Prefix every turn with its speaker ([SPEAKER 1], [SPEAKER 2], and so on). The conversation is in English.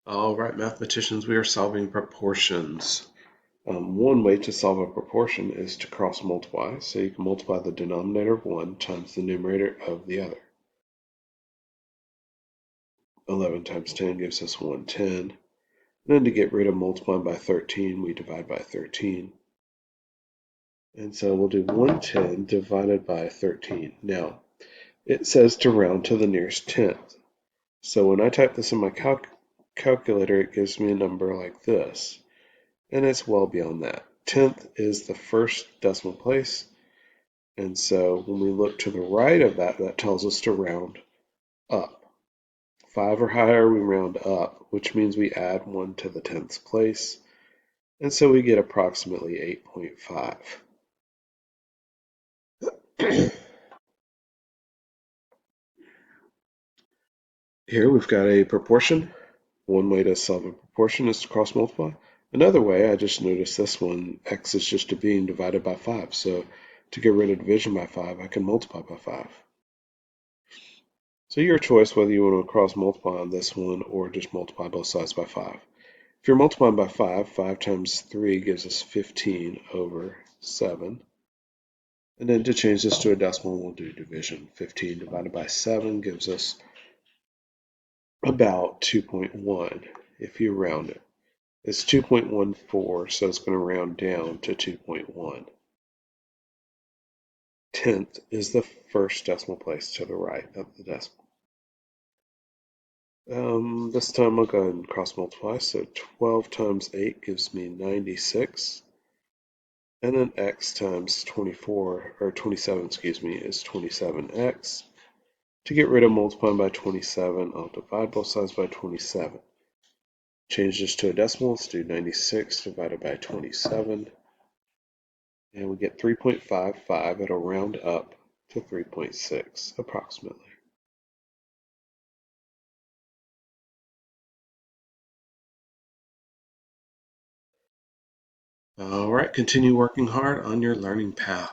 [SPEAKER 1] All right, mathematicians, we are solving proportions. One way to solve a proportion is to cross multiply. So you can multiply the denominator of one times the numerator of the other. 11 times 10 gives us 110. And then to get rid of multiplying by 13, we divide by 13. And so we'll do 110 divided by 13. Now, it says to round to the nearest tenth. So when I type this in my calculator, it gives me a number like this. And it's well beyond that. Tenth is the first decimal place, and so when we look to the right of that, that tells us to round up. 5 or higher, we round up, which means we add 1 to the tenths place, and so we get approximately 8.5. Here we've got a proportion. One way to solve a proportion is to cross multiply. Another way, I just noticed this one, x is just a being divided by 5. So to get rid of division by 5, I can multiply by 5. So your choice whether you want to cross multiply on this one or just multiply both sides by 5. If you're multiplying by 5, 5 times 3 gives us 15 over 7. And then to change this to a decimal, we'll do division. 15 divided by 7 gives us about 2.1 if you round it. It's 2.14, so it's going to round down to 2.1. Tenth is the first decimal place to the right of the decimal. This time I'll go ahead and cross multiply. So 12 times 8 gives me 96. And then x times 24, or 27, excuse me, is 27x. To get rid of multiplying by 27, I'll divide both sides by 27. Change this to a decimal. Let's do 96 divided by 27. And we get 3.55. It'll round up to 3.6 approximately. All right, continue working hard on your learning path.